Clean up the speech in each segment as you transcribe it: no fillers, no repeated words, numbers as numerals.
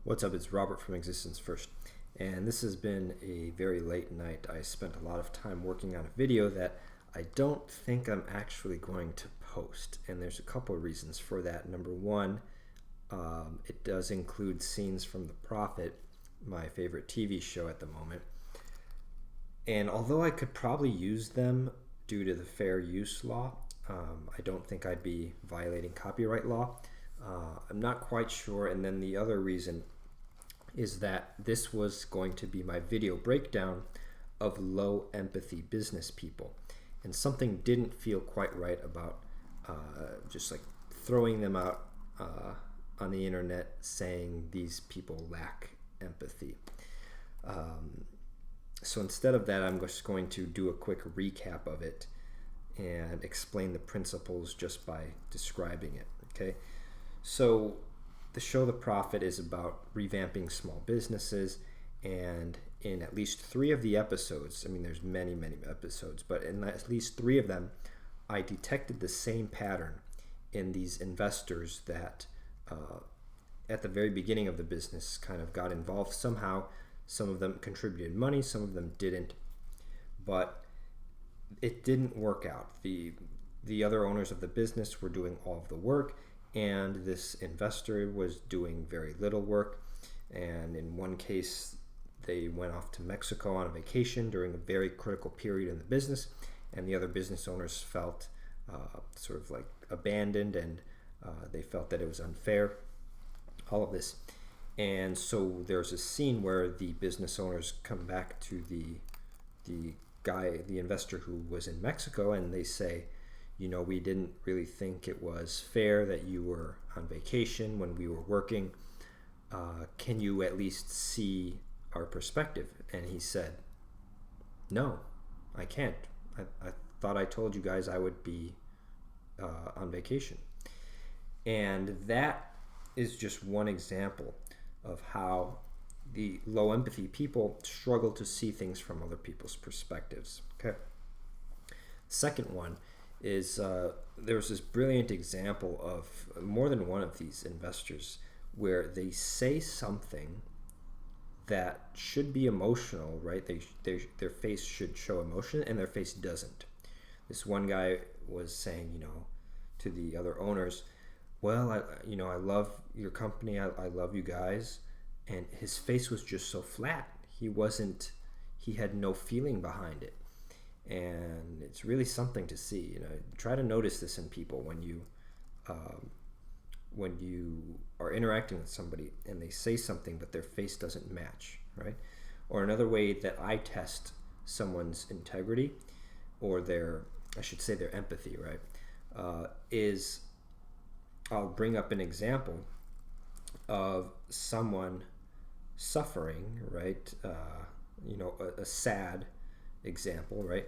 What's up? It's Robert from Existence First, and this has been a very late night. I spent a lot of time working on a video that I don't think I'm actually going to post, and there's a couple of reasons for that. Number one, it does include scenes from The Prophet, my favorite TV show at the moment, and although I could probably use them due to the fair use law, I don't think I'd be violating copyright law. I'm not quite sure. And then the other reason is that this was going to be my video breakdown of low empathy business people, and something didn't feel quite right about just like throwing them out on the internet saying these people lack empathy. So instead of that, I'm just going to do a quick recap of it and explain the principles just by describing it. Okay, so the show The Prophet is about revamping small businesses, and in at least 3 of the episodes, I mean there's many episodes, but in at least 3 of them I detected the same pattern in these investors that at the very beginning of the business kind of got involved somehow. Some of them contributed money, some of them didn't, but it didn't work out. The other owners of the business were doing all of the work, and this investor was doing very little work. And in one case, they went off to Mexico on a vacation during a very critical period in the business, and the other business owners felt sort of like abandoned, and they felt that it was unfair, all of this. And so there's a scene where the business owners come back to the investor who was in Mexico, and they say, you know, we didn't really think it was fair that you were on vacation when we were working. Can you at least see our perspective? And he said, no, I can't. I thought I told you guys I would be on vacation. And that is just one example of how the low empathy people struggle to see things from other people's perspectives. Okay. Second one is there was this brilliant example of more than one of these investors where they say something that should be emotional, right? Their face should show emotion, and their face doesn't. This one guy was saying, you know, to the other owners, well, I love your company, I love you guys, and his face was just so flat. He had no feeling behind it. And it's really something to see. You know, try to notice this in people when you are interacting with somebody and they say something but their face doesn't match, right? Or another way that I test someone's integrity, or their empathy, right, is I'll bring up an example of someone suffering, right? A sad example, right?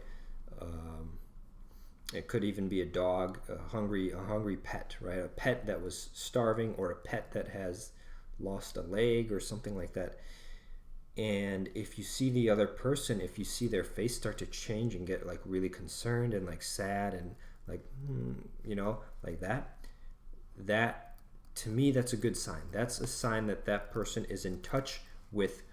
It could even be a dog, a hungry pet, right? A pet that was starving, or a pet that has lost a leg or something like that. And if you see the other person, if you see their face start to change and get like really concerned and like sad and like, like that to me, that's a good sign. That's a sign that that person is in touch with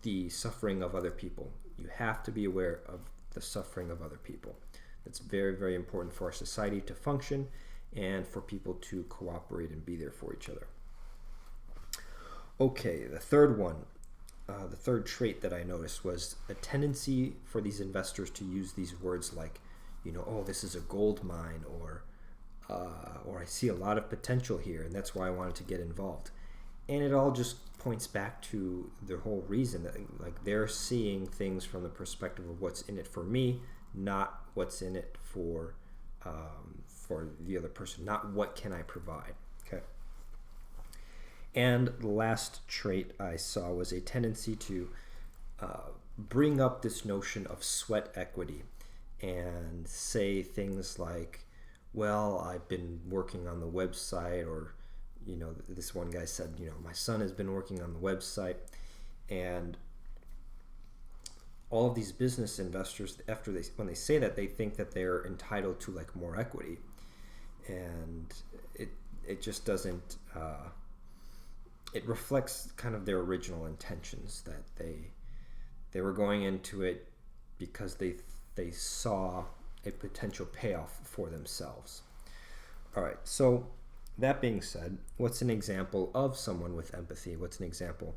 the suffering of other people. You have to be aware of the suffering of other people. That's very, very important for our society to function and for people to cooperate and be there for each other. Okay, the third one, the third trait that I noticed was a tendency for these investors to use these words like, oh, this is a gold mine, or I see a lot of potential here, and that's why I wanted to get involved. And it all just points back to the whole reason that like they're seeing things from the perspective of what's in it for me, not what's in it for the other person, not what can I provide. Okay. And the last trait I saw was a tendency to bring up this notion of sweat equity and say things like, well, I've been working on the website, or this one guy said, my son has been working on the website. And all of these business investors, when they say that, they think that they're entitled to like more equity, and it just doesn't it reflects kind of their original intentions, that they were going into it because they saw a potential payoff for themselves. All right, so that being said, what's an example of someone with empathy? What's an example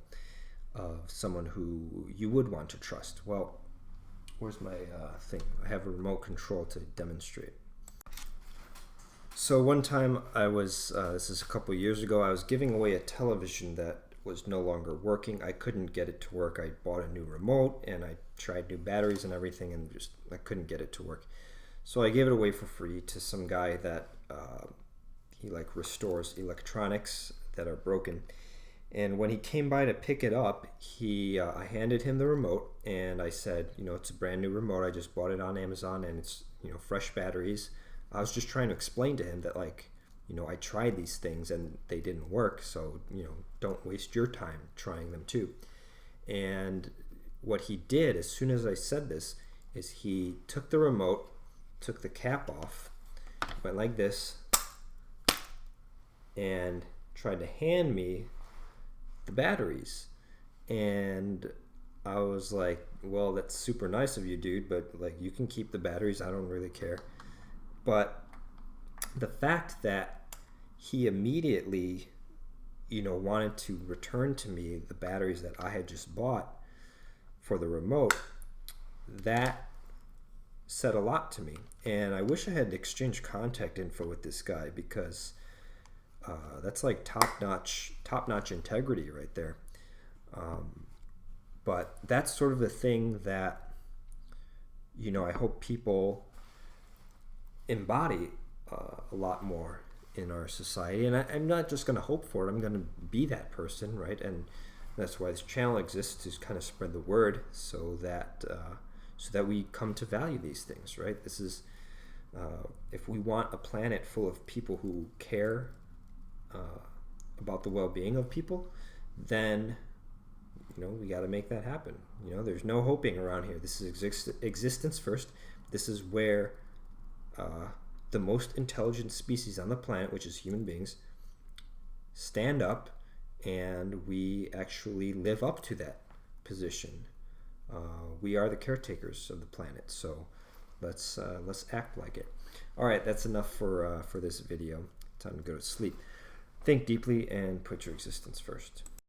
of someone who you would want to trust? Well, where's my thing? I have a remote control to demonstrate. So one time I was, this is a couple years ago, I was giving away a television that was no longer working. I couldn't get it to work. I bought a new remote and I tried new batteries and everything, and just I couldn't get it to work. So I gave it away for free to some guy that he like restores electronics that are broken. And when he came by to pick it up, I handed him the remote and I said, it's a brand new remote. I just bought it on Amazon and it's, fresh batteries. I was just trying to explain to him that, like, I tried these things and they didn't work. So, don't waste your time trying them too. And what he did as soon as I said this is he took the remote, took the cap off, went like this, and tried to hand me the batteries. And I was like, well, that's super nice of you, dude, but like, you can keep the batteries. I don't really care. But the fact that he immediately, wanted to return to me the batteries that I had just bought for the remote, that said a lot to me. And I wish I had exchanged contact info with this guy, because that's like top-notch integrity right there. But that's sort of the thing that, I hope people embody a lot more in our society. And I'm not just going to hope for it. I'm going to be that person, right? And that's why this channel exists, to kind of spread the word so that we come to value these things, right? This is, if we want a planet full of people who care about the well-being of people, then we got to make that happen. There's no hoping around here. This is existence first. This is where the most intelligent species on the planet, which is human beings, stand up, and we actually live up to that position. We are the caretakers of the planet, so let's act like it. All right, that's enough for this video. Time to go to sleep. Think deeply and put your existence first.